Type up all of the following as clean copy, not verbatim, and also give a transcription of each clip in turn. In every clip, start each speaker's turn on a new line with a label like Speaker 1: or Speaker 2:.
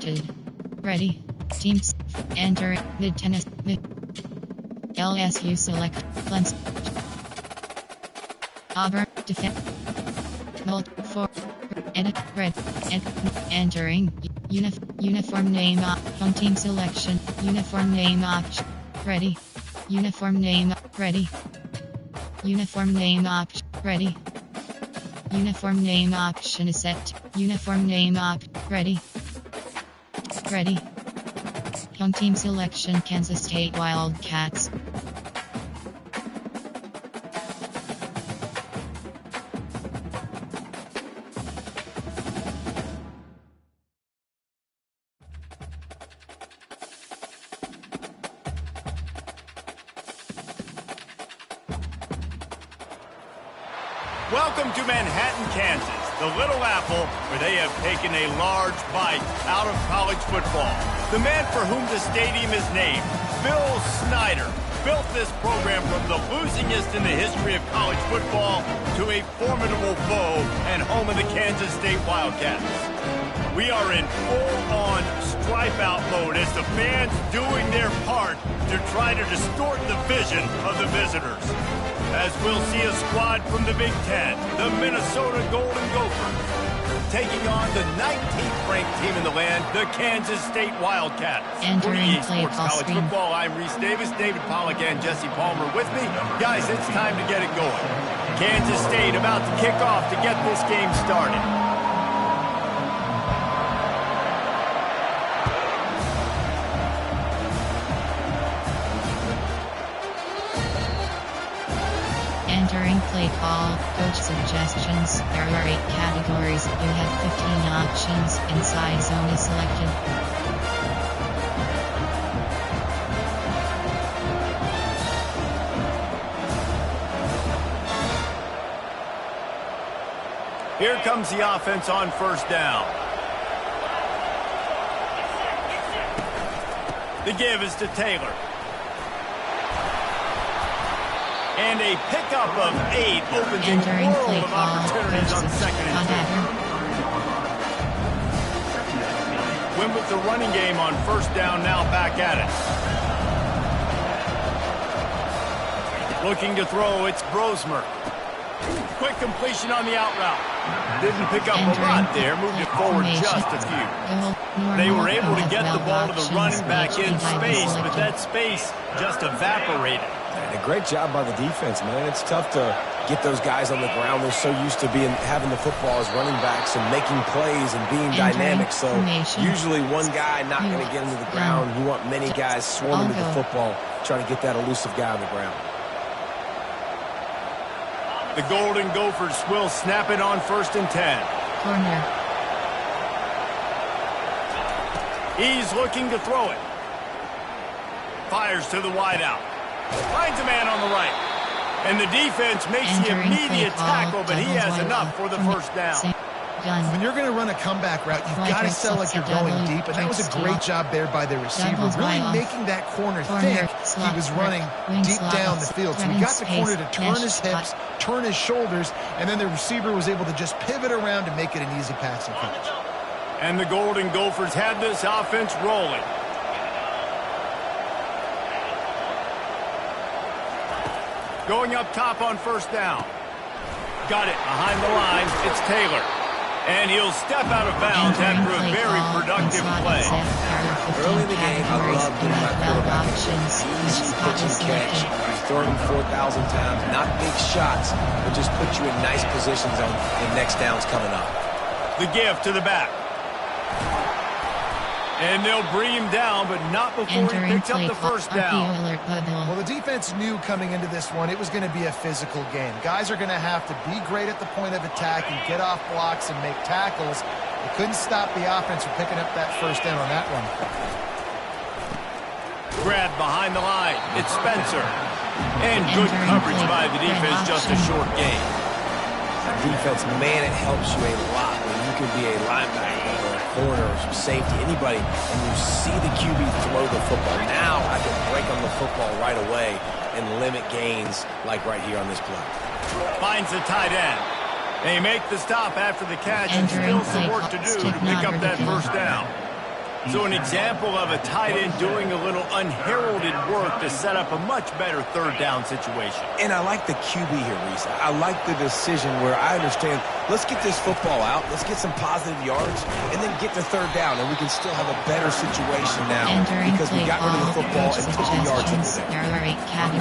Speaker 1: selected. Ready. Teams. Enter. Mid tennis. Mid. LSU select. Lens. Auburn. Defend. Mold. For. Edit. Red. Entering. Uniform name. Home team selection. Uniform name option. Ready. Uniform name. Ready. Uniform name option. Ready. Uniform name option is set. Uniform name ready. Ready. Home team selection Kansas State Wildcats.
Speaker 2: Welcome to Manhattan, Kansas, the Little Apple, where they have taken a large bite out of college football. The man for whom the stadium is named, Bill Snyder, built this program from the losingest in the history of college football to a formidable foe and home of the Kansas State Wildcats. We are in full-on stripe-out mode as the fans doing their part to try to distort the vision of the visitors. As we'll see a squad from the Big Ten, the Minnesota Golden Gophers, taking on the 19th ranked team in the land, the Kansas State Wildcats. For EA Sports College Football, I'm Reese Davis, David Pollack, and Jesse Palmer with me. Guys, it's time to get it going. Kansas State about to kick off to get this game started.
Speaker 1: Entering play call, coach suggestions. There are 8 categories. You have 15 options. Inside zone is selected.
Speaker 2: Here comes the offense on first down. The give is to Taylor. And a pickup of 8 opens a world of opportunities on second and 10. Win with the running game on first down, now back at it. Looking to throw, it's Brosmer. Quick completion on the out route. Didn't pick up a lot there, moved it forward just a few. They were able to get the ball to the running back in space, but that space just evaporated.
Speaker 3: And a great job by the defense, man. It's tough to get those guys on the ground. They're so used to having the football as running backs and making plays and being dynamic. So usually one guy not going to get into the ground. You want many guys swarming to the football, trying to get that elusive guy on the ground.
Speaker 2: The Golden Gophers will snap it on first and 10.
Speaker 1: Corner.
Speaker 2: He's looking to throw it. Fires to the wideout. Finds a man on the right. And the defense makes the immediate tackle, but he has enough for the first down.
Speaker 4: When you're going to run a comeback route, you've got to sell like you're going deep, and that was a great job there by the receiver, really making that corner think he was running deep down the field. So he got the corner to turn his hips, turn his shoulders, and then the receiver was able to just pivot around and make it an easy passing catch.
Speaker 2: And the Golden Gophers had this offense rolling. Going up top on first down. Got it behind the line. It's Taylor. And he'll step out of bounds after a very productive play.
Speaker 3: Early in the game, I love getting my quarterback easy pitch and catch. He's throwing him 4,000 times. Not big shots, but just put you in nice positions on the next downs coming up.
Speaker 2: The give to the back. And they'll bring him down, but not before he picks up the first down.
Speaker 4: Well, the defense knew coming into this one it was going to be a physical game. Guys are going to have to be great at the point of attack and get off blocks and make tackles. They couldn't stop the offense from picking up that first down on that one.
Speaker 2: Grab behind the line. It's Spencer. And good coverage by the defense, just a short gain.
Speaker 3: Defense, man, it helps you a lot when you can be a linebacker or a corner or safety, anybody, and you see the QB throw the football. Now I can break on the football right away and limit gains like right here on this play.
Speaker 2: Finds the tight end. They make the stop after the catch and still some work to do to pick up that first down. So an example of a tight end doing a little unheralded work to set up a much better third down situation.
Speaker 3: And I like the QB here, Reese. I like the decision where I understand, let's get this football out, let's get some positive yards, and then get to third down, and we can still have a better situation now because we got rid of the football and took the yards over there.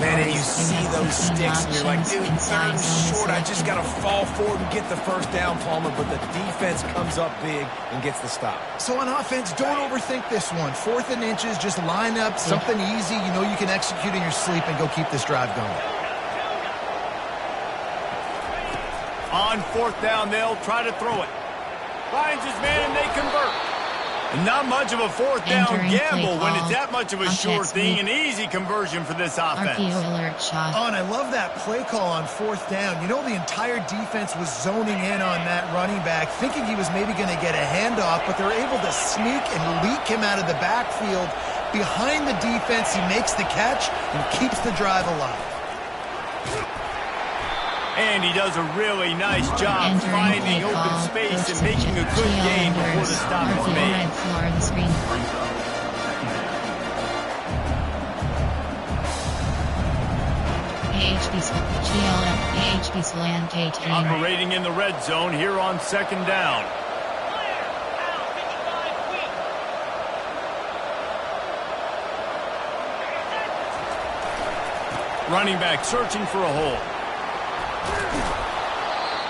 Speaker 3: Man, and you see those sticks, and you're like, dude, third and short, I just got to fall forward and get the first down, Palmer, but the defense comes up big and gets the stop.
Speaker 4: So on offense, don't overthink this one. 4th and inches, just line up something easy. You know you can execute in your sleep and go keep this drive going.
Speaker 2: On 4th down, they'll try to throw it. Finds his man, and they convert. Not much of a 4th down gamble when it's that much of a sure thing. An easy conversion for this offense.
Speaker 4: Oh, and I love that play call on 4th down. You know, the entire defense was zoning in on that running back, thinking he was maybe going to get a handoff, but they're able to sneak and leak him out of the backfield. Behind the defense, he makes the catch and keeps the drive alive.
Speaker 2: And he does a really nice job finding open space and making a good gain before the stop is made. Operating in the red zone here on 2nd down. Running back searching for a hole.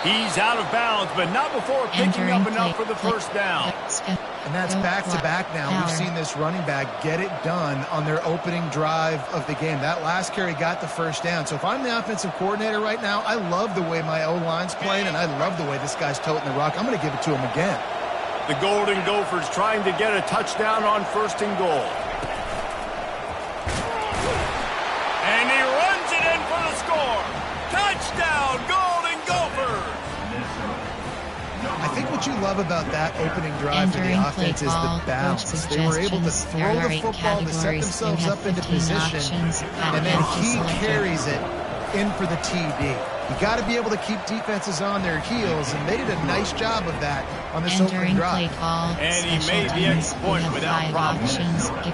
Speaker 2: He's out of bounds, but not before picking up enough for the first down.
Speaker 4: And that's back-to-back now. We've seen this running back get it done on their opening drive of the game. That last carry got the first down. So if I'm the offensive coordinator right now, I love the way my O-line's playing, and I love the way this guy's toting the rock. I'm going to give it to him again.
Speaker 2: The Golden Gophers trying to get a touchdown on 1st and goal. And he runs it in for the score. Touchdown, Golden Gophers!
Speaker 4: I think what you love about that opening drive for the offense is the balance. They were able to throw the football to set themselves up into position, and then he carries it in for the TD. You got to be able to keep defenses on their heels, and they did a nice job of that on this opening drive.
Speaker 2: And he made the extra point without problem.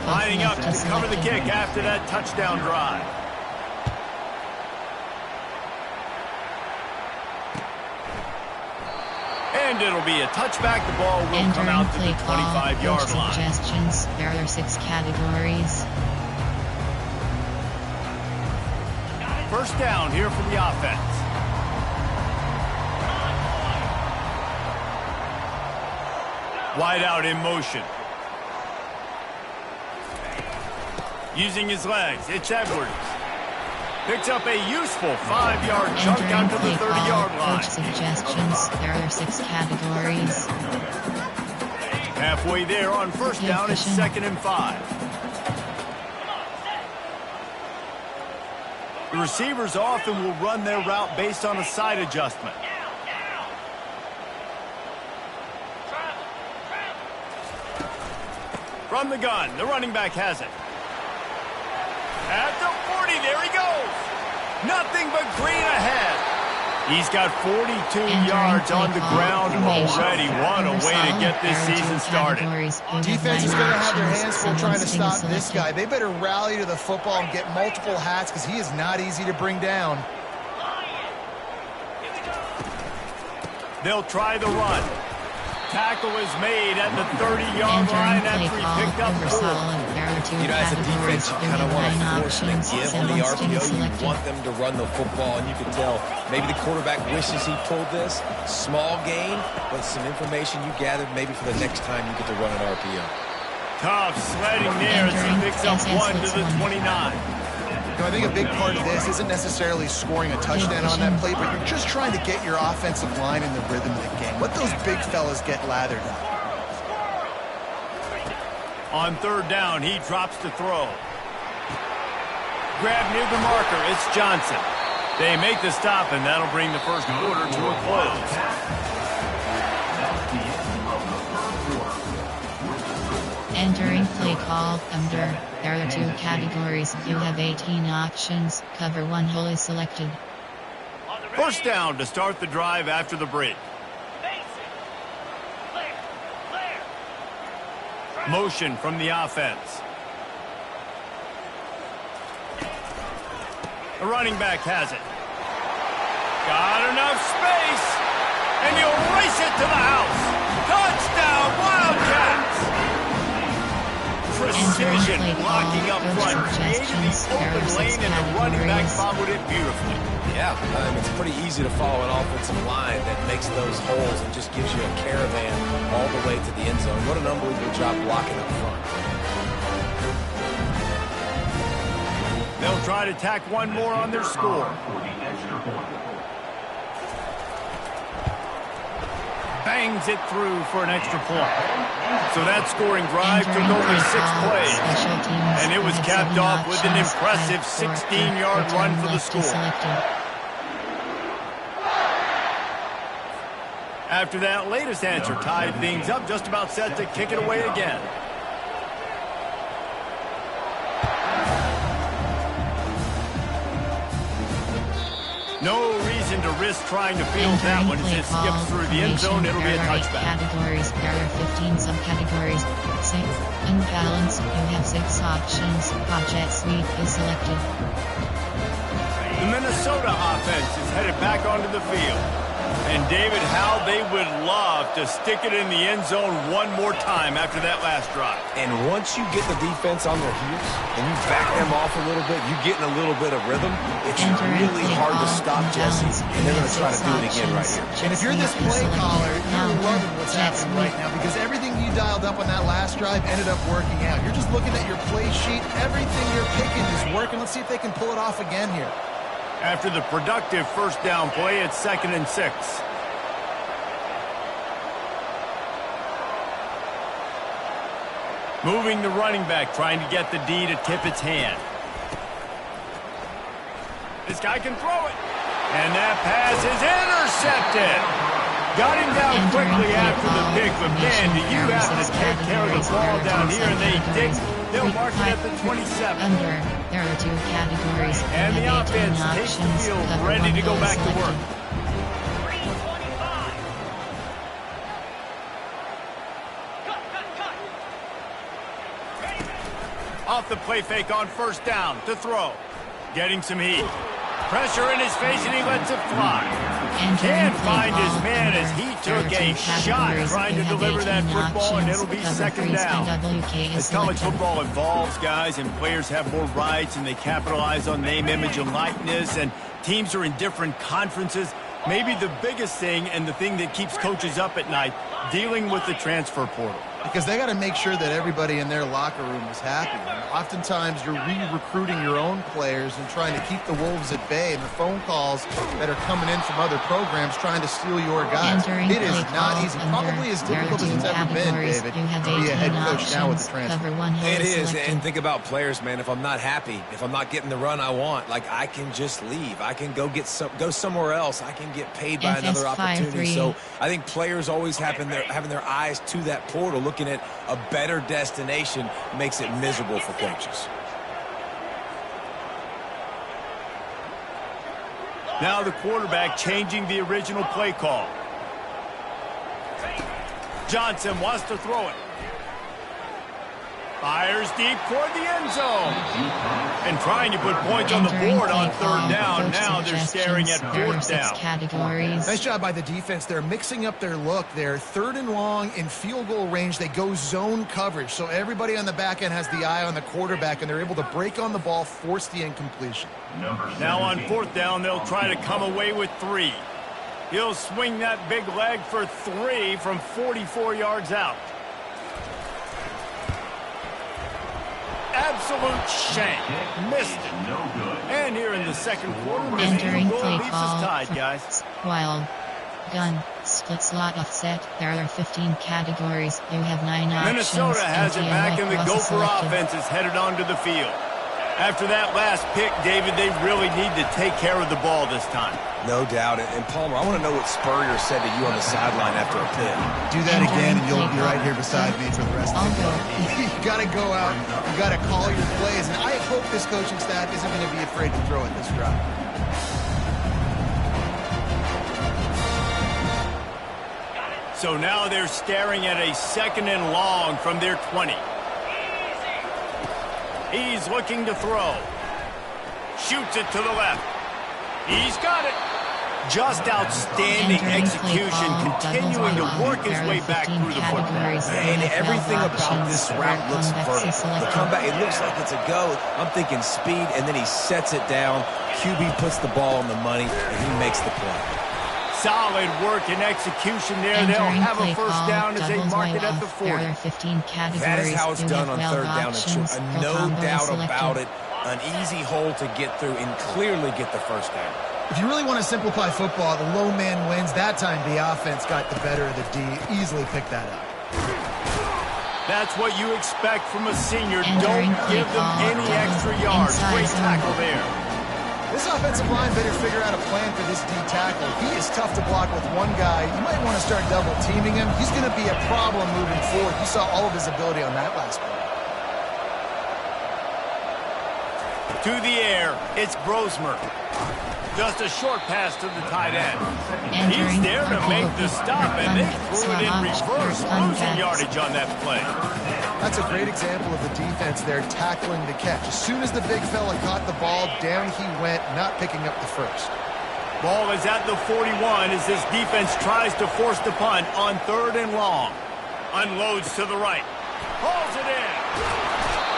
Speaker 2: Lining up to cover the kick after that touchdown drive. And it'll be a touchback. The ball will come out to the 25-yard line.
Speaker 1: Suggestions. There are 6 categories.
Speaker 2: First down here for the offense. Wide out in motion. Using his legs, it's Edwards. Picks up a useful 5-yard chunk out to the 30-yard line.
Speaker 1: Suggestions. There are 6 categories.
Speaker 2: Halfway there on first down, it's 2nd and 5. The receivers often will run their route based on a side adjustment. From the gun, the running back has it. At the 40, there he goes. Nothing but green ahead. He's got 42 yards on the ground already. What a way to get this season started.
Speaker 4: Defense is going to have their hands full trying to stop this guy. They better rally to the football and get multiple hats because he is not easy to bring down.
Speaker 2: They'll try the run. Tackle is made at the 30-yard line after he picked up 4.
Speaker 3: You know, as a defense, you kind of want to force them to give on the RPO. You want them to run the football, and you can tell maybe the quarterback wishes he pulled this. Small gain, but some information you gathered maybe for the next time you get to run an RPO.
Speaker 2: Tough sledding there as he picks up 1 to the 29.
Speaker 4: You know, I think a big part of this isn't necessarily scoring a touchdown on that play, but you're just trying to get your offensive line in the rhythm of the game. Let those big fellas get lathered up.
Speaker 2: On third down, he drops to throw. Grab near the marker, it's Johnson. They make the stop, and that'll bring the first quarter to a close.
Speaker 1: Entering play call under. There are 2 categories. You have 18 options. Cover 1 hole is selected.
Speaker 2: First down to start the drive after the break. Motion from the offense. The running back has it. Got enough space, and he'll race it to the house. Touchdown, Wildcats! Precision blocking up front, created the open lane, and the running back followed it beautifully.
Speaker 3: Yeah, it's pretty easy to follow an offensive line that makes those holes and just gives you a caravan all the way to the end zone. What an unbelievable job blocking up front.
Speaker 2: They'll try to tack one more on their score. Bangs it through for an extra point. So that scoring drive took only 6 plays. And it was capped off with an impressive 16-yard run for the score. After that latest answer tied things up, just about set to kick it away again. No reason to risk trying to field that one as it skips through the end zone. It'll be a touchback.
Speaker 1: Categories, there are 15 subcategories. 6. Unbalanced, you have 6 options. Object sweep is selected.
Speaker 2: The Minnesota offense is headed back onto the field. And David, how they would love to stick it in the end zone one more time after that last drive.
Speaker 3: And once you get the defense on their heels and you back them off a little bit, you get in a little bit of rhythm, it's really hard to stop Jesse, and they're going to try to do it again right here.
Speaker 4: And if you're this play caller, you're loving what's happening right now because everything you dialed up on that last drive ended up working out. You're just looking at your play sheet. Everything you're picking is working. Let's see if they can pull it off again here.
Speaker 2: After the productive first down play, it's 2nd and 6. Moving the running back, trying to get the D to tip its hand. This guy can throw it. And that pass is intercepted. Got him down quickly after the pick, but man, do you have to take care of the ball down here, and they dig. They'll mark it at the 27.
Speaker 1: There are 2 categories.
Speaker 2: And the offense takes the field, ready to go back to work. Off the play fake on first down to throw. Getting some heat. Pressure in his face, and he lets it fly. Can't find his man as he took a shot trying to deliver that football, and it'll be 2nd down. As college football evolves, guys, and players have more rights, and they capitalize on name, image, and likeness, and teams are in different conferences, maybe the biggest thing and the thing that keeps coaches up at night, dealing with the transfer portal.
Speaker 4: Because they got to make sure that everybody in their locker room is happy. And oftentimes, you're re-recruiting your own players and trying to keep the wolves at bay. And the phone calls that are coming in from other programs trying to steal your guys. It is not easy. Probably as difficult as it's ever been, David, to be a head coach now with the transfer.
Speaker 3: It is. And think about players, man. If I'm not happy, if I'm not getting the run I want, like I can just leave. I can go somewhere else. I can get paid by another opportunity. So I think players always having their eyes to that portal, looking at a better destination, makes it miserable for coaches.
Speaker 2: Now the quarterback changing the original play call. Johnson wants to throw it. Fires deep toward the end zone. And trying to put points on the board on 3rd down. Now they're staring at 4th down.
Speaker 4: Nice job by the defense. They're mixing up their look. They're 3rd and long in field goal range. They go zone coverage. So everybody on the back end has the eye on the quarterback, and they're able to break on the ball, force the incompletion.
Speaker 2: Now on 4th down, they'll try to come away with 3. He'll swing that big leg for 3 from 44 yards out. Absolute shank. Missed it. And here in the 2nd quarter,
Speaker 1: entering
Speaker 2: goal
Speaker 1: play
Speaker 2: leaves us tied, guys.
Speaker 1: Wild gun, split slot offset. There are 15 categories. You have 9 options.
Speaker 2: Minnesota has it back, and the Gopher offense is headed onto the field. After that last pick, David, they really need to take care of the ball this time.
Speaker 3: No doubt. And Palmer, I want to know what Spurrier said to you on the sideline after a pick.
Speaker 4: Do that again, and you'll be right here beside me for the rest of the game. You got to go out. You got to call your plays. And I hope this coaching staff isn't going to be afraid to throw it this drive.
Speaker 2: So now they're staring at a 2nd and long from their 20. He's looking to throw. Shoots it to the left. He's got it. Just outstanding execution, continuing to work his way back through the football.
Speaker 3: And everything about this route looks vertical. The comeback, it looks like it's a go. I'm thinking speed, and then he sets it down. QB puts the ball on the money, and he makes the play.
Speaker 2: Solid work and execution there. They'll have a first down as they mark it at the 40.
Speaker 3: That is how it's done on 3rd down and short. No doubt about it. An easy hole to get through and clearly get the first down.
Speaker 4: If you really want to simplify football, the low man wins. That time the offense got the better of the D. Easily picked that up.
Speaker 2: That's what you expect from a senior. Don't give them any extra yards. Great tackle there.
Speaker 4: This offensive line better figure out a plan for this D tackle. He is tough to block with one guy. You might want to start double teaming him. He's going to be a problem moving forward. You saw all of his ability on that last play.
Speaker 2: To the air, it's Brosmer. Just a short pass to the tight end. He's there to make the stop, and they threw it in reverse, losing yardage on that play.
Speaker 4: That's a great example of the defense there tackling the catch. As soon as the big fella caught the ball, down he went, not picking up the first.
Speaker 2: Ball is at the 41 as this defense tries to force the punt on 3rd and long. Unloads to the right. Hauls it in.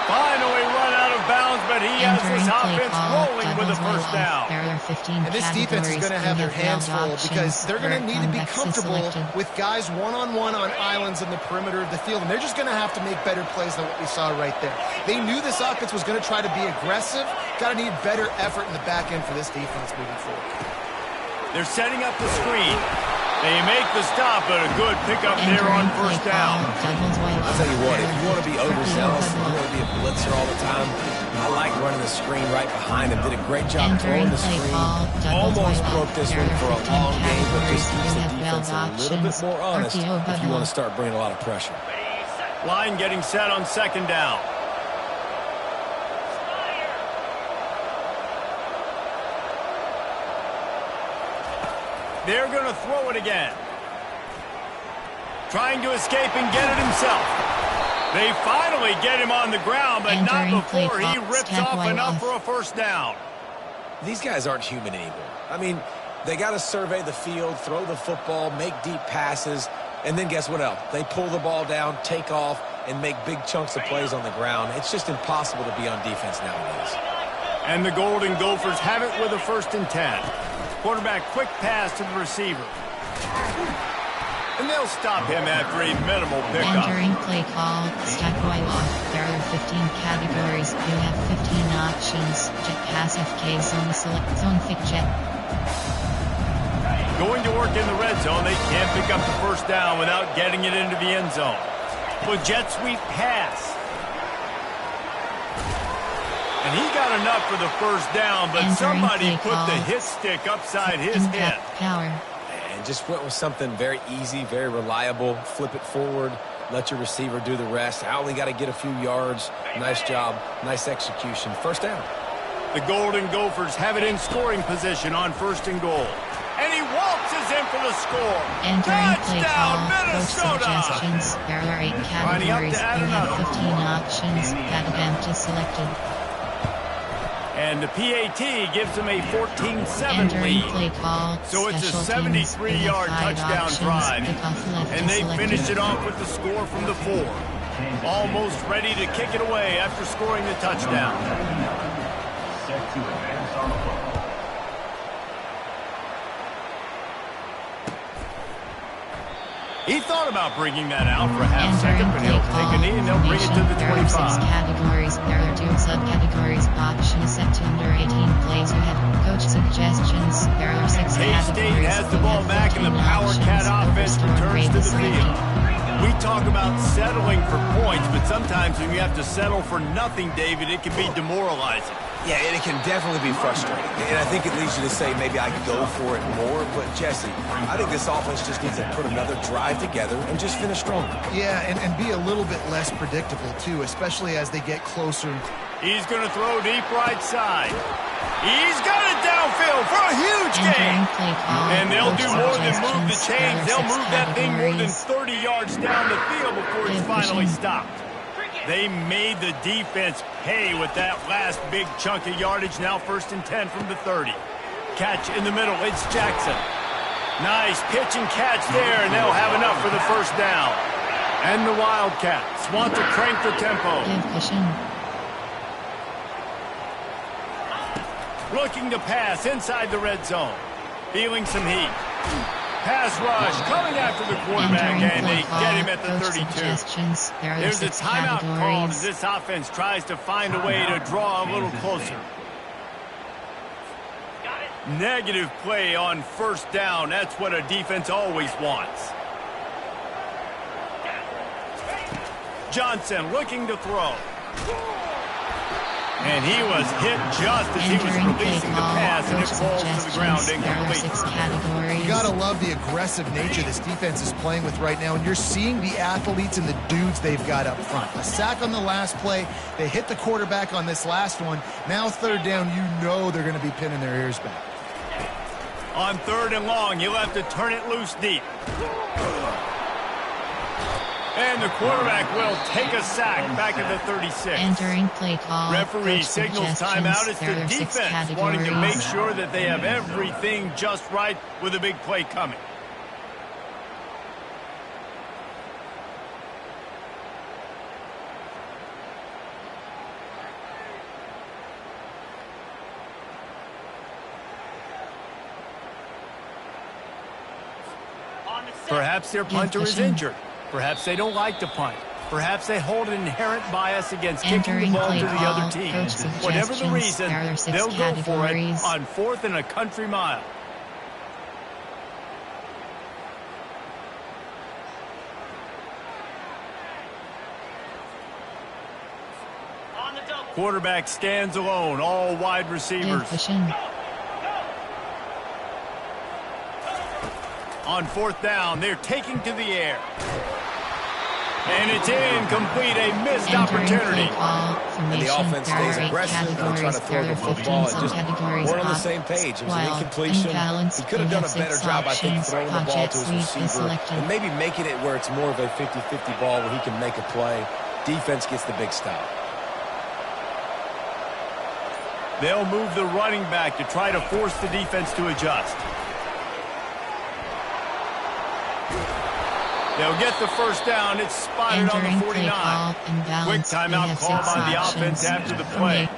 Speaker 2: Finally run out of bounds, but he has this offense rolling with a first down.
Speaker 4: And this defense is going to have their hands full because they're going to need to be comfortable with guys one-on-one on islands in the perimeter of the field. And they're just going to have to make better plays than what we saw right there. They knew this offense was going to try to be aggressive. Got to need better effort in the back end for this defense moving forward.
Speaker 2: They're setting up the screen. They make the stop, but a good pickup there on first down.
Speaker 3: I'll tell you what, if you want to be overzealous, you want to be a blitzer all the time, I like running the screen right behind him. Did a great job throwing the screen. Almost broke this one for a long game, but just keeps the defense a little bit more honest if you want to start bringing a lot of pressure.
Speaker 2: Line getting set on 2nd down. They're going to throw it again. Trying to escape and get it himself. They finally get him on the ground, but not before he rips off enough for a first down.
Speaker 3: These guys aren't human anymore. I mean, they got to survey the field, throw the football, make deep passes, and then guess what else? They pull the ball down, take off, and make big chunks of plays on the ground. It's just impossible to be on defense nowadays.
Speaker 2: And the Golden Gophers have it with a 1st and 10. Quarterback quick pass to the receiver. And they'll stop him after a minimal pickup.
Speaker 1: Entering play call, stack white off. There are 15 categories. You have 15 options. Jet pass FK zone select zone fit jet.
Speaker 2: Going to work in the red zone. They can't pick up the first down without getting it into the end zone. Well, jet sweep pass. And he got enough for the first down, but somebody put the hit stick upside his head.
Speaker 3: And just went with something very easy, very reliable. Flip it forward, let your receiver do the rest. I only got to get a few yards. Nice job, nice execution. First down.
Speaker 2: The Golden Gophers have it in scoring position on 1st and goal. And he waltzes in for the score.
Speaker 1: Entering play call,
Speaker 2: Minnesota.
Speaker 1: coach suggestions. There are 8 categories. You have 15 options. Category selected.
Speaker 2: And the PAT gives them a 14-7 lead.
Speaker 1: Play call,
Speaker 2: so it's a 73-yard touchdown drive. And they finished it off with the score from the 4. Almost ready to kick it away after scoring the touchdown. Set to advance on the football. He thought about bringing that out for a half second, but he'll take a knee and they'll bring it to the 25.
Speaker 1: There are 6 categories. There are 2 subcategories. Options set to under 18 plays. You have coach suggestions. There are 6 categories.
Speaker 2: K-State has the ball back and the Power Cat offense returns to the field. We talk about settling for points, but sometimes when you have to settle for nothing, David, it can be demoralizing.
Speaker 3: Yeah, and it can definitely be frustrating. And I think it leads you to say maybe I could go for it more. But, Jesse, I think this offense just needs to put another drive together and just finish stronger.
Speaker 4: Yeah, and be a little bit less predictable, too, especially as they get closer.
Speaker 2: He's going to throw deep right side. He's got it downfield for a huge gain. And they'll do more than move the chains. They'll move that thing more more than 30 yards down the field before he's finally stopped. They made the defense pay with that last big chunk of yardage. Now 1st and 10 from the 30. Catch in the middle. It's Jackson. Nice pitch and catch there, and they'll have enough for the 1st down. And the Wildcats want to crank the tempo. Looking to pass inside the red zone. Feeling some heat. Pass rush coming after the quarterback, and they get him at the 32. There's a timeout called as this offense tries to find a way to draw a little closer. Negative play on 1st down. That's what a defense always wants. Johnson looking to throw. And he was hit just as he was releasing the pass, and it falls to the ground incomplete.
Speaker 4: You got to love the aggressive nature this defense is playing with right now, and you're seeing the athletes and the dudes they've got up front. A sack on the last play. They hit the quarterback on this last one. Now 3rd down, you know they're going to be pinning their ears back.
Speaker 2: On 3rd and long, you'll have to turn it loose deep. And the quarterback will take a sack back at the 36.
Speaker 1: Entering play call.
Speaker 2: Referee signals timeout. It's the defense wanting to make sure that they have everything just right with a big play coming. Perhaps their punter is injured. Perhaps they don't like to punt. Perhaps they hold an inherent bias against kicking the ball to the other team. Whatever the reason, they'll go for it on 4th and a country mile. Quarterback stands alone, all wide receivers. On 4th down, they're taking to the air. And it's incomplete, a missed opportunity.
Speaker 3: And the offense stays aggressive and trying to throw the football and just we're on the same page. It was an incompletion. He could have done a better job, I think, throwing the ball to his receiver and maybe making it where it's more of a 50-50 ball where he can make a play. Defense gets the big stop.
Speaker 2: They'll move the running back to try to force the defense to adjust. They'll get the 1st down. It's spotted on the 49. Quick timeout called by the offense after the play.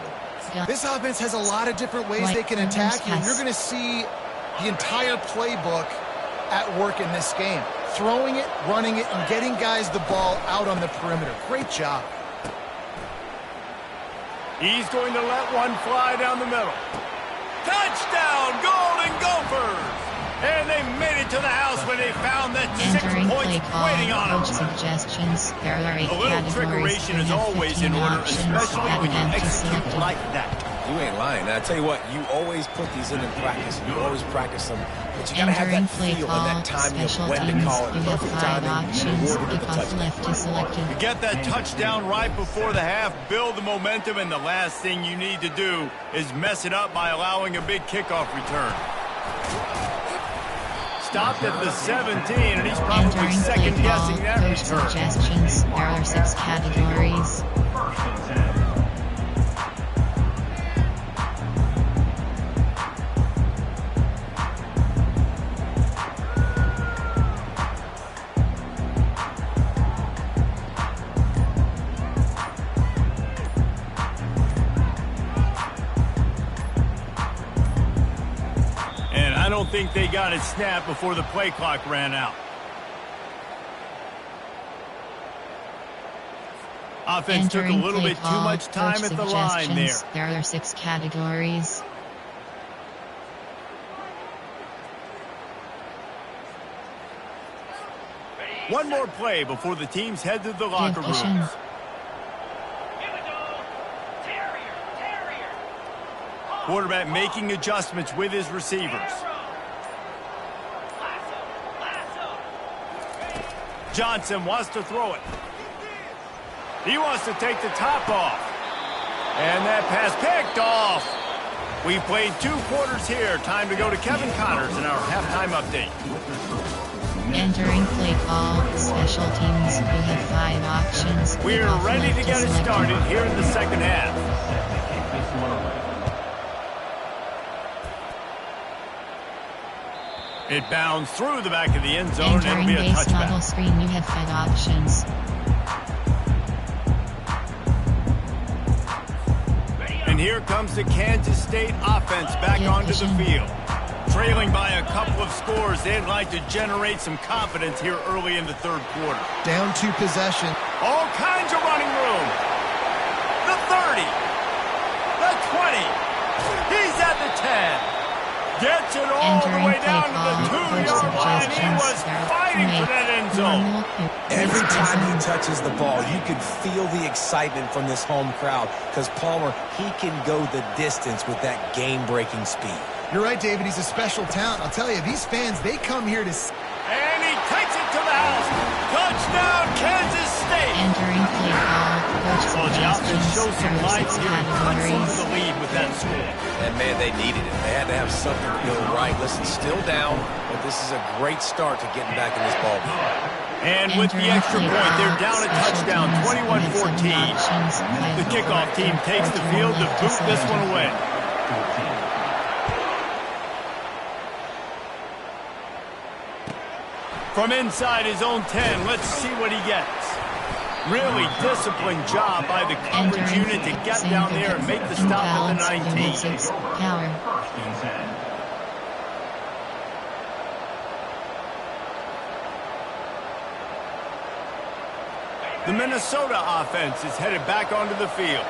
Speaker 4: This offense has a lot of different ways they can attack you, and you're going to see the entire playbook at work in this game. Throwing it, running it, and getting guys the ball out on the perimeter. Great job.
Speaker 2: He's going to let one fly down the middle. Touchdown, Golden Gophers! And they made it to the house when they found that 6 points waiting on them.
Speaker 1: Suggestions. There are 8
Speaker 2: a little trickeration is always in order, especially when you execute like that.
Speaker 3: You ain't lying. And I tell you what, you always put these in practice. You always practice them. But you got to have that feel and that timing of when to call it. Perfect timing. Rewarded with the touchdown.
Speaker 2: You get that touchdown right before the half, build the momentum, and the last thing you need to do is mess it up by allowing a big kickoff return. Stopped at the 17, and he's probably second-guessing that return.
Speaker 1: Suggestions. There are 6 categories.
Speaker 2: I don't think they got it snapped before the play clock ran out. Offense took a little bit too much time at the line there.
Speaker 1: There are 6 categories.
Speaker 2: One more play before the teams head to the locker rooms. Quarterback making adjustments with his receivers. Johnson wants to throw it. He wants to take the top off. And that pass picked off. We played 2 quarters here. Time to go to Kevin Connors in our halftime update.
Speaker 1: Entering play call, special teams, you have 5 options.
Speaker 2: We're ready to get it started here in the second half. It bounds through the back of the end zone, and it'll be a touchback.
Speaker 1: Entering base model screen, you have 5 options.
Speaker 2: And here comes the Kansas State offense back onto the field. Trailing by a couple of scores, they'd like to generate some confidence here early in the third quarter.
Speaker 4: Down 2 possession.
Speaker 2: All kinds of running room. The 30. The 20. He's at the 10. Gets it all the way down to the 2-yard line. He was fighting for that end zone.
Speaker 3: Every time he touches the ball, you can feel the excitement from this home crowd because Palmer, he can go the distance with that game-breaking speed.
Speaker 4: You're right, David. He's a special talent. I'll tell you, these fans, they come here to...
Speaker 2: And he takes it to the house. Touchdown, Kansas State.
Speaker 1: Entering play call, coach suggestions,
Speaker 2: show some lights here and cut some of the lead with that score.
Speaker 3: And man, they needed it. They had to have something to go right. Listen, still down, but this is a great start to getting back in this ball game.
Speaker 2: And with the extra point, they're down a touchdown, 21-14. The kickoff team takes the field to boot this one away. From inside his own 10, let's see what he gets. Really disciplined job by the coverage unit to get down there and make the stop at the 19. The Minnesota offense is headed back onto the field.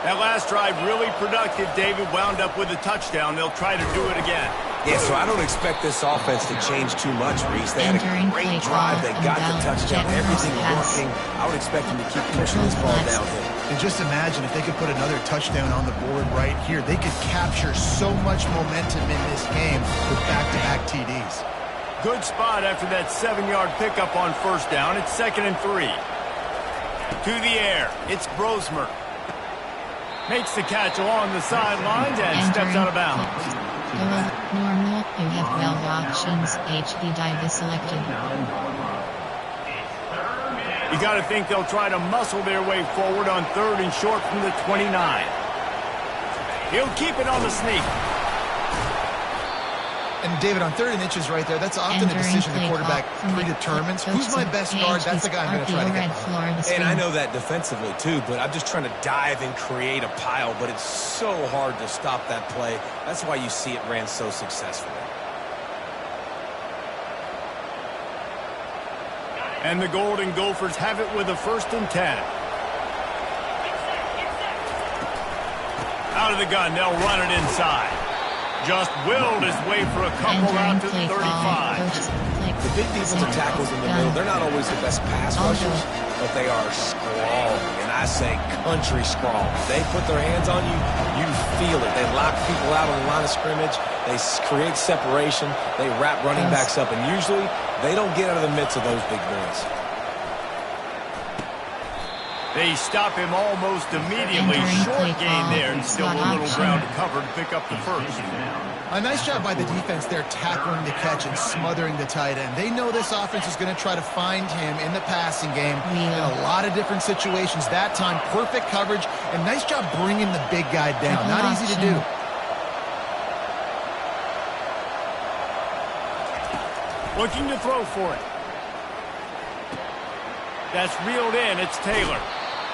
Speaker 2: That last drive really productive. David wound up with a touchdown. They'll try to do it again.
Speaker 3: Yeah, so I don't expect this offense to change too much, Reese. They had a great drive. They got the touchdown. Everything working. I would expect them to keep pushing this ball downhill.
Speaker 4: And just imagine if they could put another touchdown on the board right here. They could capture so much momentum in this game with back-to-back TDs.
Speaker 2: Good spot after that 7-yard pickup on first down. It's 2nd and 3. To the air. It's Brosmer. Makes the catch along the sidelines and steps out of bounds.
Speaker 1: Normal, you have 12 options, HD dive is selected.
Speaker 2: You got to think they'll try to muscle their way forward on 3rd and short from the 29. He'll keep it on the sneak.
Speaker 4: And David, on 3rd and inches right there, that's often a decision the quarterback predetermines. Who's my best guard? That's the guy I'm going to try to get.
Speaker 3: And I know that defensively too, but I'm just trying to dive and create a pile, but it's so hard to stop that play. That's why you see it ran so successfully.
Speaker 2: And the Golden Gophers have it with a 1st and 10. Out of the gun, they'll run it inside. Just willed his way for a couple out to the 35.
Speaker 3: The big defensive tackles in the middle, they're not always the best pass rushers, but they are strong, and I say country strong. They put their hands on you, you feel it. They lock people out on the line of scrimmage. They create separation. They wrap running backs up, and usually they don't get out of the midst of those big boys.
Speaker 2: They stop him almost immediately. Short gain there, and still a little ground to cover to pick up the 1st.
Speaker 4: A nice job by the defense there, tackling the catch and smothering the tight end. They know this offense is going to try to find him in the passing game in a lot of different situations. That time, perfect coverage, and nice job bringing the big guy down. Not easy to do.
Speaker 2: Looking to throw for it. That's reeled in. It's Taylor.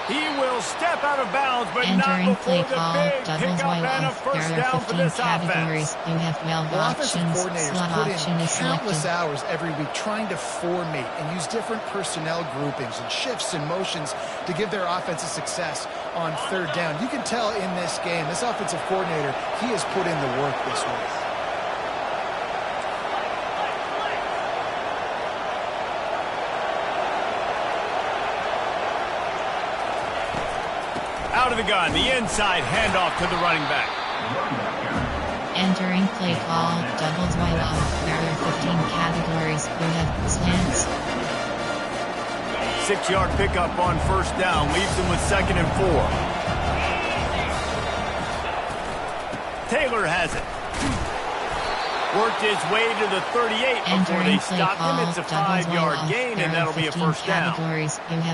Speaker 2: He will step out of bounds, but not before the big pickup and a 1st down for this offense.
Speaker 1: You have 12 options. Slot option is
Speaker 4: countless
Speaker 1: selected.
Speaker 4: hours every week trying to formate and use different personnel groupings and shifts and motions to give their offense a success on 3rd down. You can tell in this game, this offensive coordinator, he has put in the work this week.
Speaker 2: Out of the gun, the inside handoff to the running back.
Speaker 1: Entering play call, doubles wide off. There are 15 categories. You have slants.
Speaker 2: 6-yard pickup on 1st down, leaves them with 2nd and 4. Taylor has it. Worked his way to the 38 before they stopped him. It's a 5-yard gain, and that'll be a first down.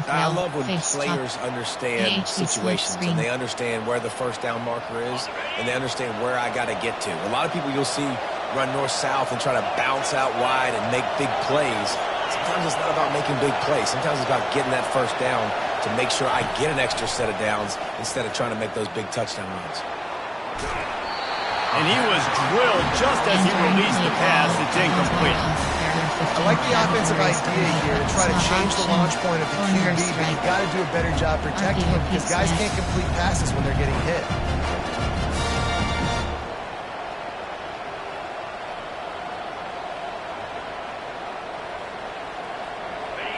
Speaker 3: I love when players understand situations, and they understand where the first down marker is, and they understand where I got to get to. A lot of people you'll see run north-south and try to bounce out wide and make big plays. Sometimes it's not about making big plays. Sometimes it's about getting that first down to make sure I get an extra set of downs instead of trying to make those big touchdown runs.
Speaker 2: And he was drilled just as he released the pass. It's incomplete.
Speaker 4: I like the offensive idea here to try to change the launch point of the QB, but you've got to do a better job protecting him because guys can't complete passes when they're getting hit.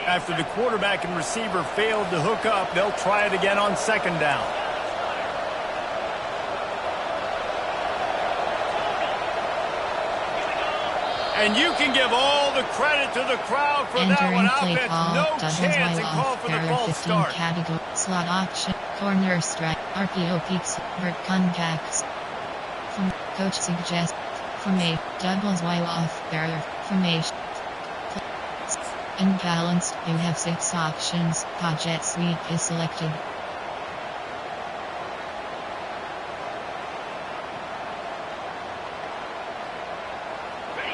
Speaker 2: After the quarterback and receiver failed to hook up, they'll try it again on second down. And you can give all the credit to the crowd for that one. Offense, no chance, and call for the false start.
Speaker 1: Category, slot option, corner strike, RPO peaks, vert contacts. From coach suggest, formation, doubles while off, barrier, formation. Unbalanced, you have 6 options, Project Suite is selected.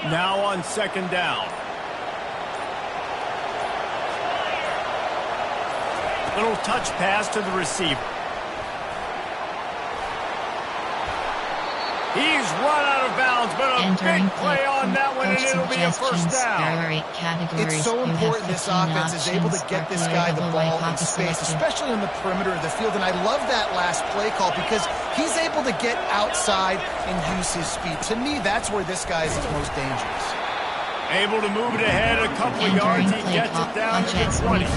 Speaker 2: Now on second down. Little touch pass to the receiver. He's run out of bounds, but a big play on that one, and it'll be a first down.
Speaker 4: It's so important this offense is able to get this guy the ball in space, especially on the perimeter of the field. And I love that last play call because he's able to get outside and use his speed. To me, that's where this guy is most dangerous.
Speaker 2: Able to move it ahead a couple of yards. He gets it down to the 20.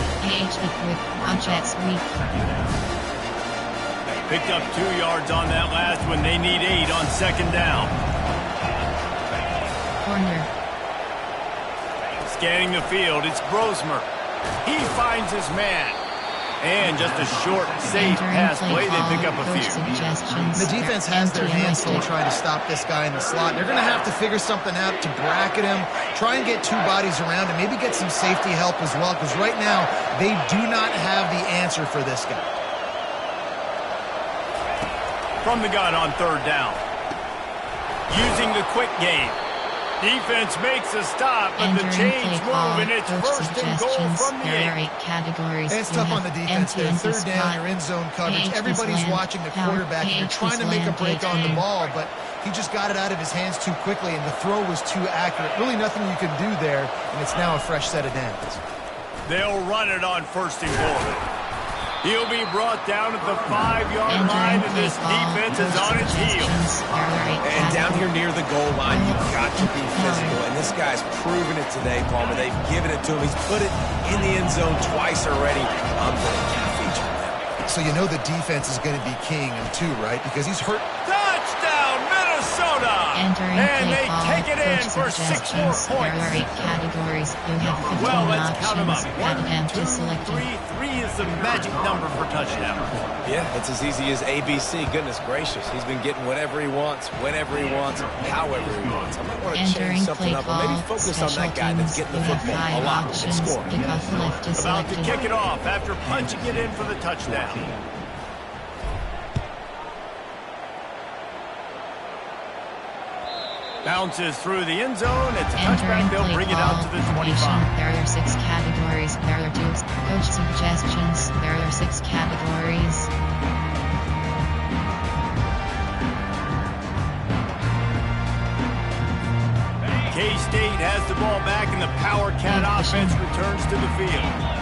Speaker 2: Picked up 2 yards on that last one. They need 8 on second down.
Speaker 1: Corner.
Speaker 2: Scanning the field, it's Brosmer. He finds his man. And just a short, safe pass play, they pick up a few.
Speaker 4: The defense has their hands full trying to stop this guy in the slot. They're going to have to figure something out to bracket him, try and get 2 bodies around him, maybe get some safety help as well, because right now they do not have the answer for this guy.
Speaker 2: From the gun on third down. Using the quick game. Defense makes a stop, but the change move, and it's first and goal from the 8.
Speaker 4: It's tough on the defense there. Third down, you're in zone coverage. Everybody's watching the quarterback, and you're trying to make a break on the ball, but he just got it out of his hands too quickly, and the throw was too accurate. Really nothing you can do there, and it's now a fresh set of downs.
Speaker 2: They'll run it on first and goal. He'll be brought down at the 5-yard line, and this defense is on its heels.
Speaker 3: And down here near the goal line, you've got to be physical. And this guy's proven it today, Palmer. They've given it to him. He's put it in the end zone twice already. I'm going to feature him.
Speaker 4: So you know the defense is going to be king him too, right? Because he's hurt.
Speaker 2: Touchdown, Minnesota! And they take it in for 6 more points. Well, let's count them up. 1, 2, 3. 3 is the magic number for touchdown.
Speaker 3: Yeah, it's as easy as ABC. Goodness gracious. He's been getting whatever he wants, whenever he wants, however he wants. I might want to change something up or maybe focus on that guy that's getting the football a lot and scoring.
Speaker 2: About to kick it off after punching it in for the touchdown. Bounces through the end zone. It's a touchback. They'll bring it out to the 25.
Speaker 1: There are 6 categories. There are 2 coach suggestions. There are 6 categories.
Speaker 2: K-State has the ball back, and the Power Cat offense returns to the field.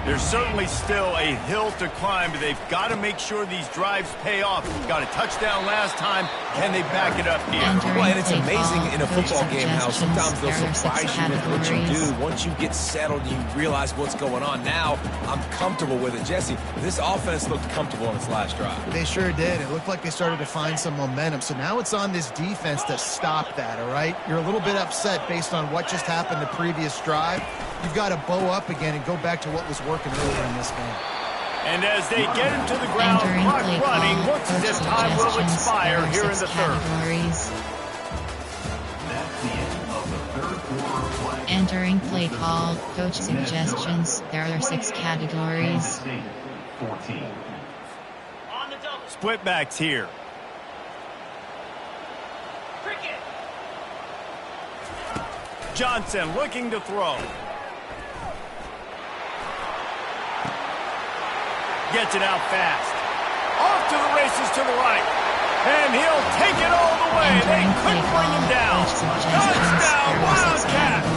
Speaker 2: There's certainly still a hill to climb, but they've got to make sure these drives pay off. Got a touchdown last time. Can they back it up here?
Speaker 3: Well, and it's amazing in a football game how sometimes they'll surprise you with what you do. Once you get settled, you realize what's going on. Now, I'm comfortable with it. Jesse, this offense looked comfortable on its last drive.
Speaker 4: They sure did. It looked like they started to find some momentum. So now it's on this defense to stop that, all right? You're a little bit upset based on what just happened the previous drive. You've got to bow up again and go back to what was working earlier in this game.
Speaker 2: And as they get him to the ground, clock running, looks as if time will expire here in the third.
Speaker 1: That's the end. Entering play call, coach suggestions. There are 6 categories.
Speaker 2: Split backs here. Johnson looking to throw. Gets it out fast. Off to the races to the right. And he'll take it all the way. They couldn't bring him down. Touchdown, Wildcats.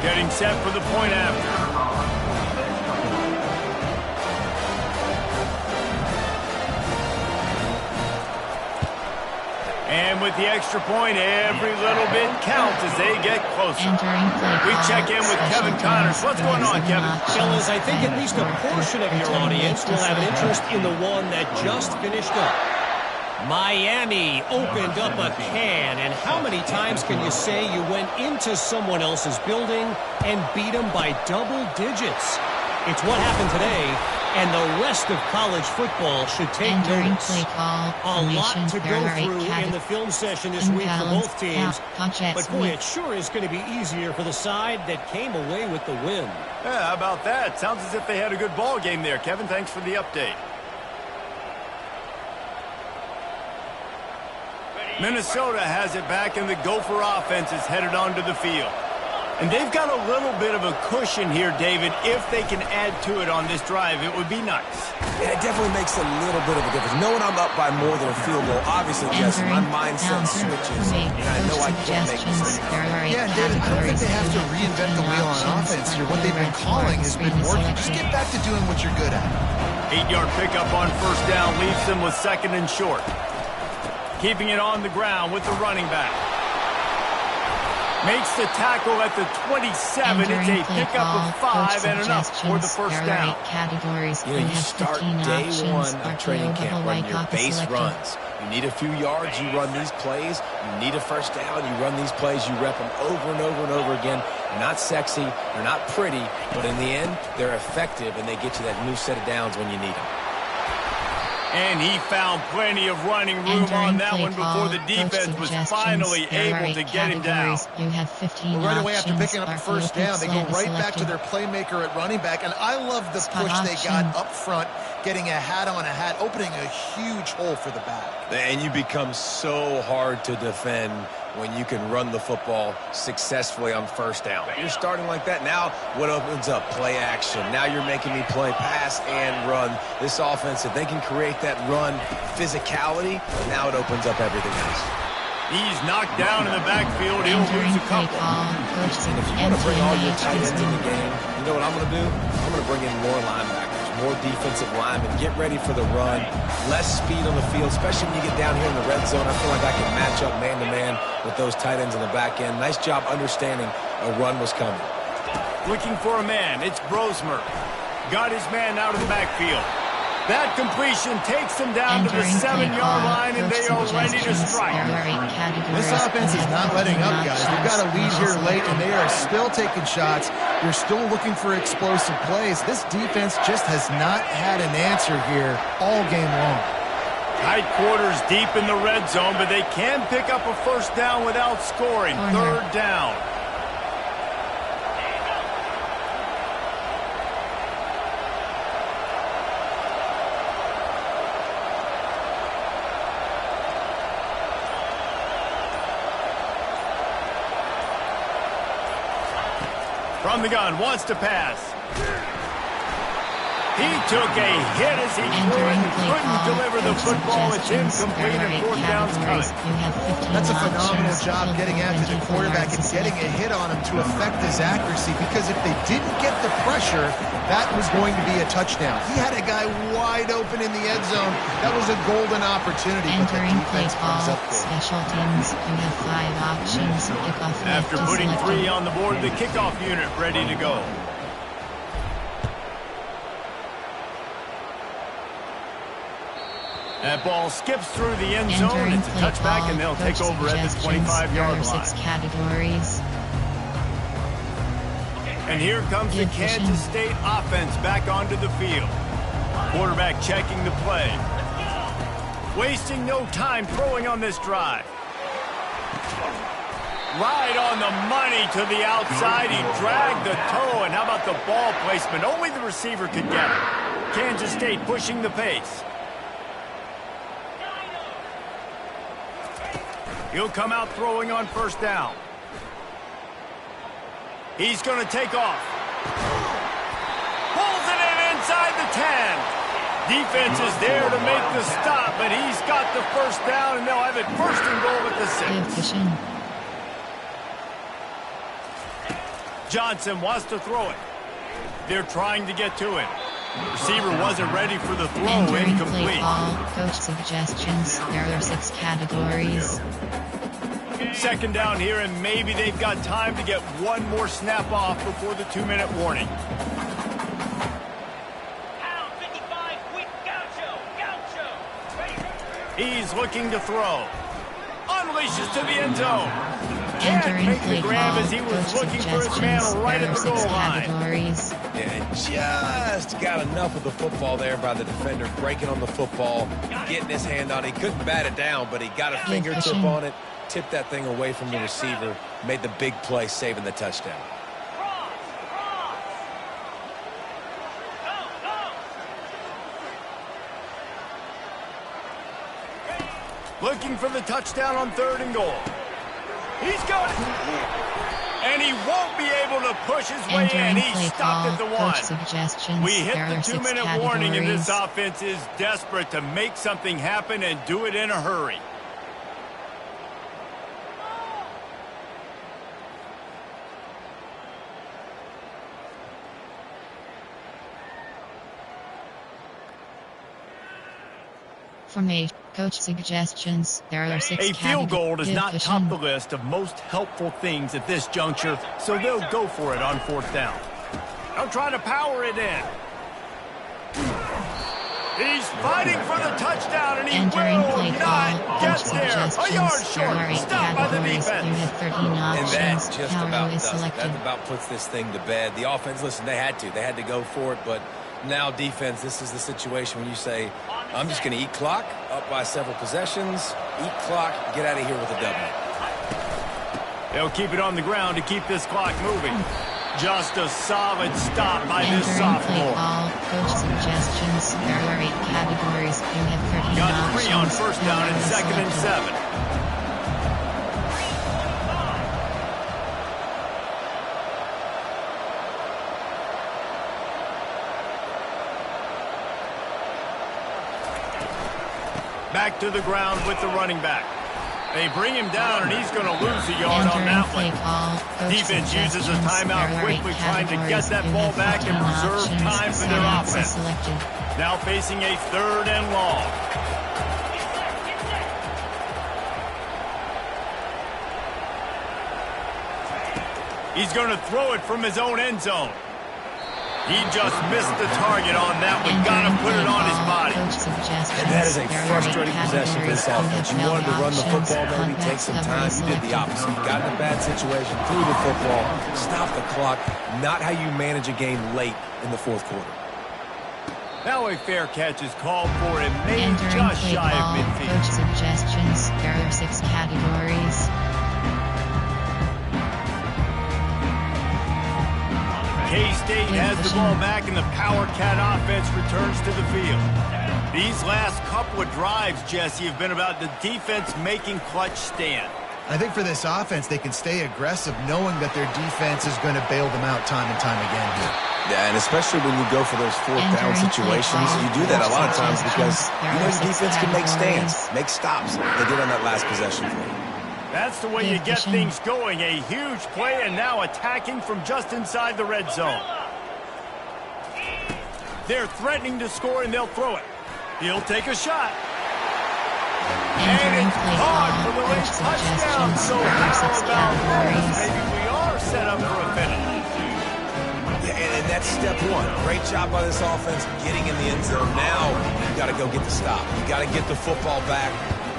Speaker 2: Getting set for the point after. And with the extra point, every little bit counts as they get closer. We check in with Kevin Connors. What's going on, Kevin?
Speaker 5: Fellas, I think at least a portion of your audience will have an interest in the one that just finished up. Miami opened up a can, and how many times can you say you went into someone else's building and beat them by double digits? It's what happened today, and the rest of college football should take notice. A lot to go through in the film session this week for both teams, but boy, it sure is going to be easier for the side that came away with the win.
Speaker 2: Yeah, how about that? Sounds as if they had a good ball game there. Kevin, thanks for the update. Minnesota has it back, and the Gopher offense is headed onto the field. And they've got a little bit of a cushion here, David. If they can add to it on this drive, it would be nice.
Speaker 3: Yeah, it definitely makes a little bit of a difference. Knowing I'm up by more than a field goal, obviously, Jesse, my mindset switches, and I know I can't make mistakes.
Speaker 4: Yeah, David, I don't think they have to reinvent the wheel on offense here. What they've been calling has been working. Just get back to doing what you're good at.
Speaker 2: 8-yard pickup on first down leaves them with 2nd and short. Keeping it on the ground with the running back. Makes the tackle at the 27. It's a pickup of 5 and enough for the first down.
Speaker 3: You start day one of training camp running your base runs. You need a few yards, you run these plays. You need a first down, you run these plays. You rep them over and over and over again. They're not sexy, they're not pretty, but in the end, they're effective, and they get you that new set of downs when you need them.
Speaker 2: And he found plenty of running room on that one before the defense was finally able to get him down.
Speaker 4: Well, right away after picking up the first down, they go right back to their playmaker at running back. And I love the push they got up front, getting a hat on a hat, opening a huge hole for the back.
Speaker 3: And you become so hard to defend when you can run the football successfully on first down. You're starting like that. Now what opens up? Play action. Now you're making me play pass and run. This offense, if they can create that run physicality, now it opens up everything else.
Speaker 2: He's knocked down in the backfield. He'll lose a couple.
Speaker 3: And if you want to bring all your tight ends in the game, you know what I'm going to do? I'm going to bring in more linebackers, more defensive linemen, get ready for the run, less speed on the field, especially when you get down here in the red zone. I feel like I can match up man-to-man with those tight ends in the back end. Nice job understanding a run was coming.
Speaker 2: Looking for a man. It's Brosmer. Got his man out of the backfield. That completion takes them down to the 7-yard line, and they are ready to strike.
Speaker 4: This offense is not letting up, guys. They've got a lead here late, and they are still taking shots. They're still looking for explosive plays. This defense just has not had an answer here all game long.
Speaker 2: Tight quarters deep in the red zone, but they can pick up a first down without scoring. 3rd down. From the gun, wants to pass. He took a hit as he threw it and couldn't deliver the football. It's incomplete and 4th down's cut.
Speaker 4: That's a phenomenal job getting after the quarterback and getting a hit on him to affect his accuracy, because if they didn't get the pressure, that was going to be a touchdown. He had a guy wide open in the end zone. That was a golden opportunity, but the defense comes up big.
Speaker 1: Special teams, you have 5 options.
Speaker 2: After putting 3 on the board, the kickoff unit ready to go. That ball skips through the end zone. It's a touchback, and they'll take over at the 25-yard line.
Speaker 1: 6 categories.
Speaker 2: And here comes the Kansas State offense back onto the field. Quarterback checking the play. Wasting no time throwing on this drive. Right on the money to the outside. He dragged the toe. And how about the ball placement? Only the receiver could get it. Kansas State pushing the pace. He'll come out throwing on first down. He's going to take off. Pulls it in inside the 10. Defense is there to make the stop, but he's got the first down, and they'll have it first and goal at the 6. Johnson wants to throw it. They're trying to get to it. Receiver wasn't ready for the throw.
Speaker 1: Entering
Speaker 2: Incomplete.
Speaker 1: play call, coach suggestions. There are 6 categories.
Speaker 2: Second down here, and maybe they've got time to get one more snap off before the 2-minute warning. He's looking to throw. Unleashes to the end zone. Can't make the grab as he was looking for his man right at the goal line.
Speaker 3: Yeah, just got enough of the football there by the defender, breaking on the football, getting his hand on it. He couldn't bat it down, but he got a fingertip on it, tipped that thing away from the receiver, made the big play, saving the touchdown.
Speaker 2: Looking for the touchdown on 3rd and goal. He's got it. And he won't be able to push his way in. He stopped at the 1. We hit the 2-minute warning, and this offense is desperate to make something happen and do it in a hurry.
Speaker 1: Formation. Coach suggestions. There are 6 categories.
Speaker 2: A field goal does not top the list of most helpful things at this juncture, so they'll go for it on 4th down. They'll try to power it in. He's fighting for the touchdown, and he will not get there. A yard short. Stopped by the defense.
Speaker 3: And that just about does it. That about puts this thing to bed. The offense, listen, they had to go for it, but now defense, this is the situation when you say, I'm just going to eat clock, up by several possessions, eat clock, get out of here with a W.
Speaker 2: They'll keep it on the ground to keep this clock moving. Just a solid stop by this sophomore.
Speaker 1: All coach suggestions. There are 8 categories. You have 13
Speaker 2: got 3 on
Speaker 1: options.
Speaker 2: first down and 2nd and 7. Back to the ground with the running back. They bring him down, and he's going to lose a yard on that one. Defense uses a timeout quickly, trying to get that ball back and preserve time for their offense. Now facing a 3rd and long. He's going to throw it from his own end zone. He just missed the target on that one. Got to put it on his body.
Speaker 3: And that is a frustrating possession for this offense. You wanted to run the football, maybe take some time. You did the opposite. You got in a bad situation, threw the football, stopped the clock. Not how you manage a game late in the 4th quarter.
Speaker 2: Now a fair catch is called for and made just shy of midfield.
Speaker 1: Coach suggestions. There are 6 categories.
Speaker 2: K-State has the ball back, and the Power Cat offense returns to the field. These last couple of drives, Jesse, have been about the defense making clutch stand.
Speaker 4: I think for this offense, they can stay aggressive knowing that their defense is going to bail them out time and time again here.
Speaker 3: Yeah, and especially when you go for those 4th down situations, you do that a lot of times because you know the defense can make stands, make stops. They did on that last possession for you.
Speaker 2: That's the way you get things going. A huge play, and now attacking from just inside the red zone. They're threatening to score, and they'll throw it. He'll take a shot. And it's caught for the late touchdown. So how about this? Maybe we are set up for a finish.
Speaker 3: Yeah, and that's step 1. Great job by this offense getting in the end zone. Now you got to go get the stop. You got to get the football back.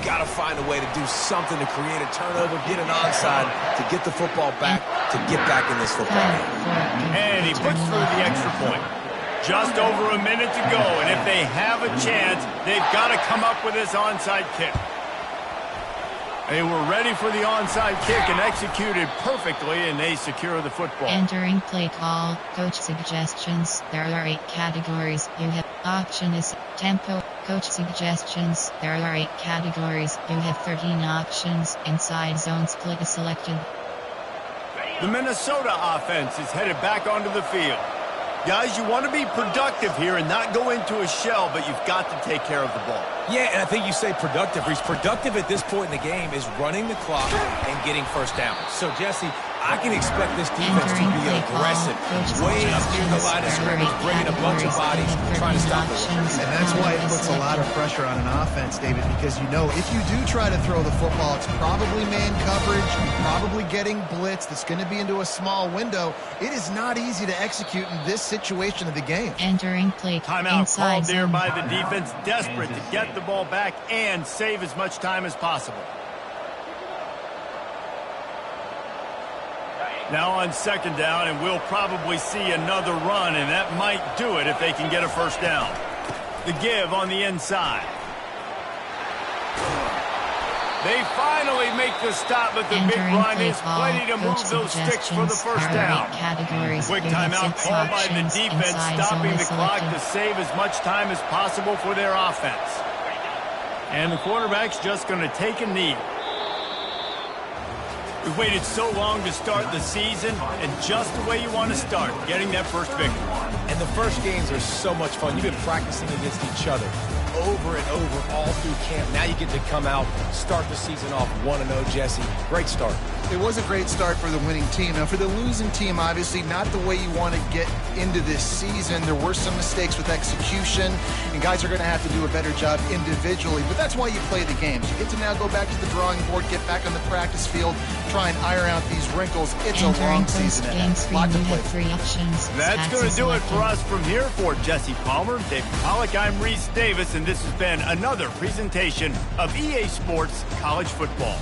Speaker 3: Got to find a way to do something to create a turnover, get an onside, to get the football back, to get back in this football game.
Speaker 2: And he puts through the extra point. Just over a minute to go, and if they have a chance, they've got to come up with this onside kick. They were ready for the onside kick and executed perfectly, and they secure the football.
Speaker 1: Entering play call, coach suggestions. There are 8 categories. You have option is tempo. Coach suggestions. There are 8 categories. You have 13 options. Inside zone split is selected.
Speaker 2: The Minnesota offense is headed back onto the field. Guys, you want to be productive here and not go into a shell, but you've got to take care of the ball.
Speaker 3: Yeah, and I think you say productive. He's productive at this point in the game is running the clock and getting first down. So, Jesse, I can expect this defense to be aggressive. Way up near the line of scrimmage, bringing a bunch of bodies, trying to stop the run.
Speaker 4: And that's why it puts a lot of pressure on an offense, David, because you know if you do try to throw the football, it's probably man coverage, you're probably getting blitz that's going to be into a small window. It is not easy to execute in this situation of the game.
Speaker 1: Entering play
Speaker 2: timeout
Speaker 1: inside
Speaker 2: called there
Speaker 1: zone.
Speaker 2: by the defense, desperate to get the ball back and save as much time as possible. Now on second down, and we'll probably see another run, and that might do it if they can get a first down. The give on the inside. They finally make the stop, but the big run is plenty to move those sticks for the first down. Quick timeout called by the defense, stopping the clock to save as much time as possible for their offense. And the quarterback's just going to take a knee. We've waited so long to start the season, and just the way you want to start, getting that first victory.
Speaker 3: And the first games are so much fun. You've been practicing against each other over and over all through camp. Now you get to come out, start the season off 1-0, Jesse. Great start.
Speaker 4: It was a great start for the winning team. Now, for the losing team, obviously not the way you want to get into this season. There were some mistakes with execution, and guys are going to have to do a better job individually. But that's why you play the games. You get to now go back to the drawing board, get back on the practice field, try and iron out these wrinkles. It's a long season ahead. Lot to play.
Speaker 1: 3 options.
Speaker 2: That's going to do it for us from here. For Jesse Palmer, David Pollack, I'm Reese Davis, and this has been another presentation of EA Sports College Football.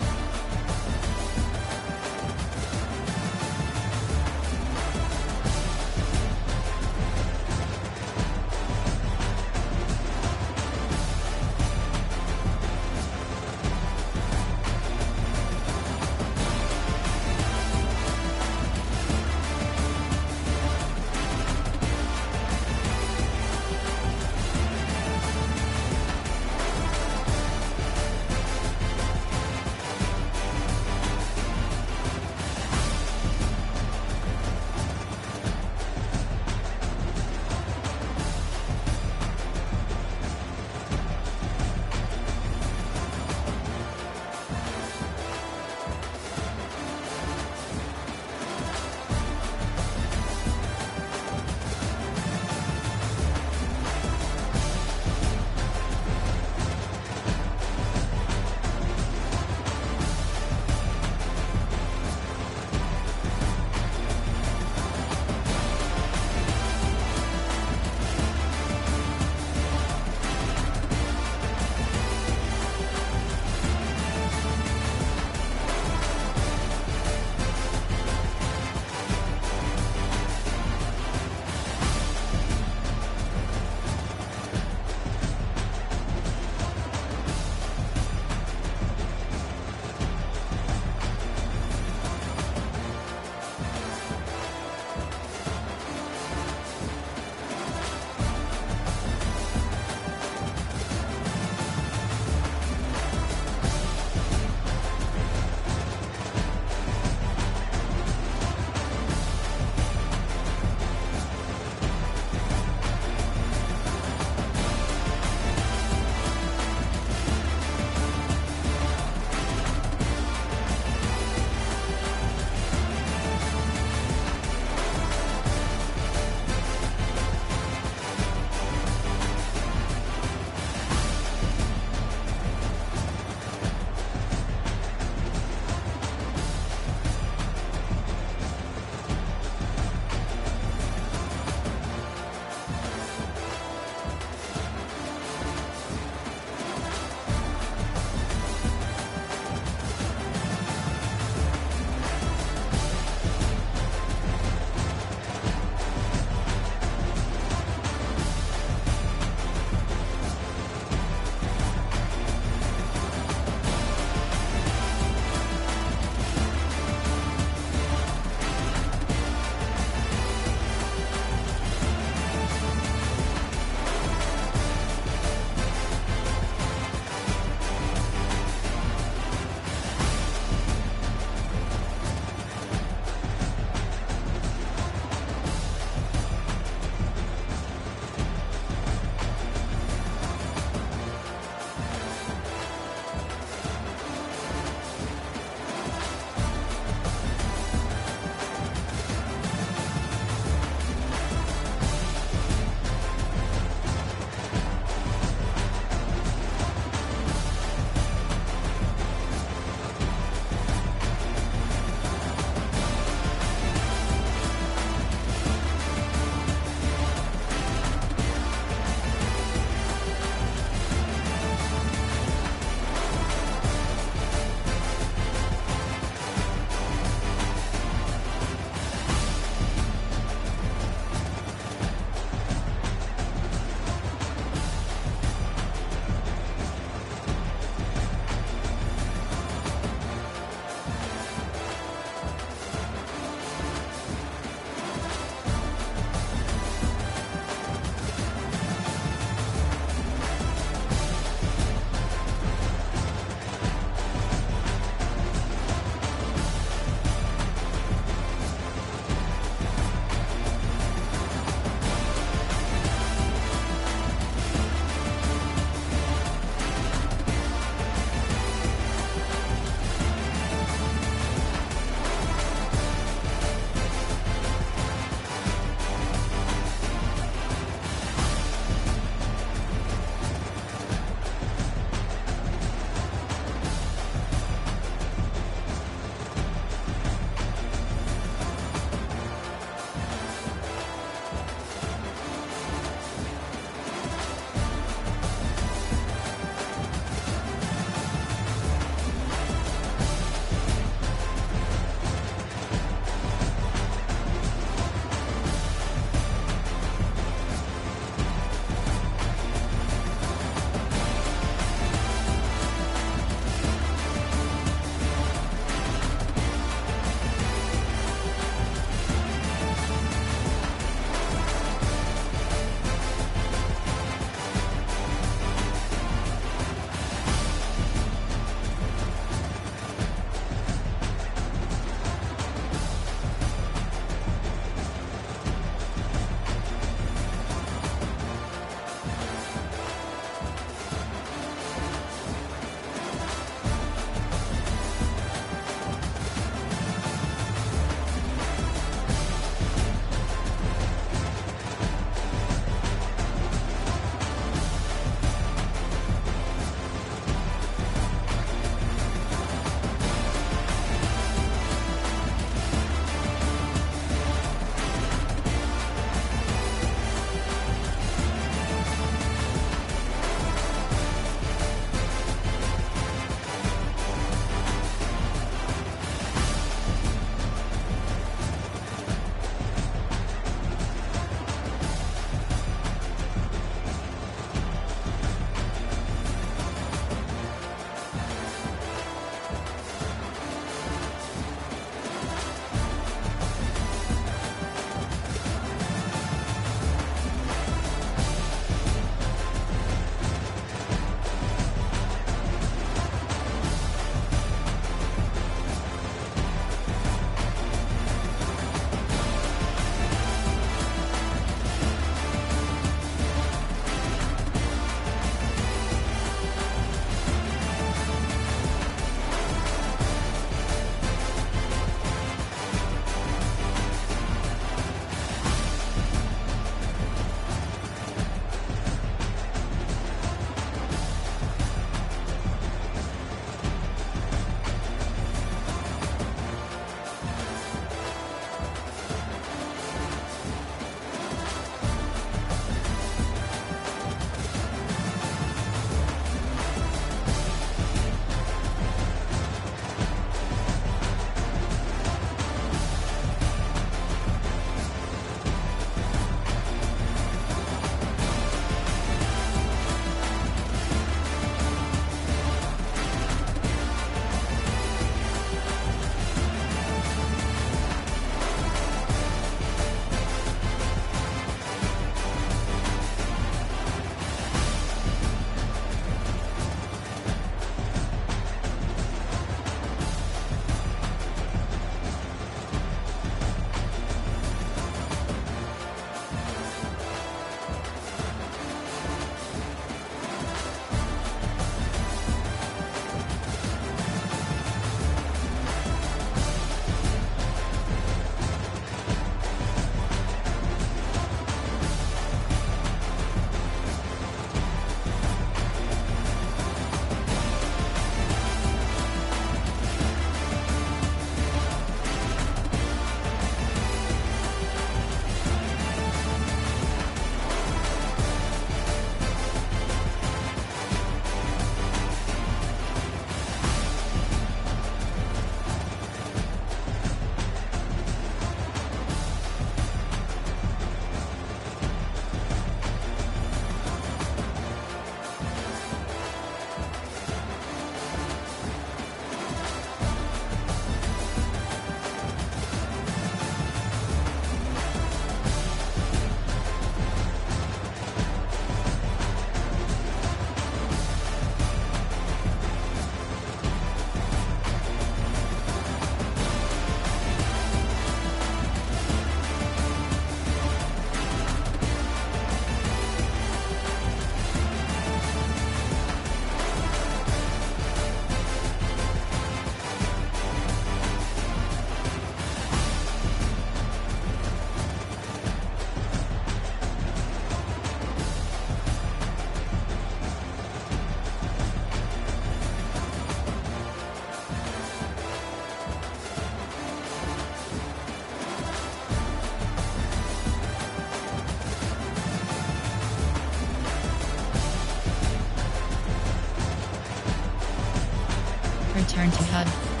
Speaker 1: Return to HUD.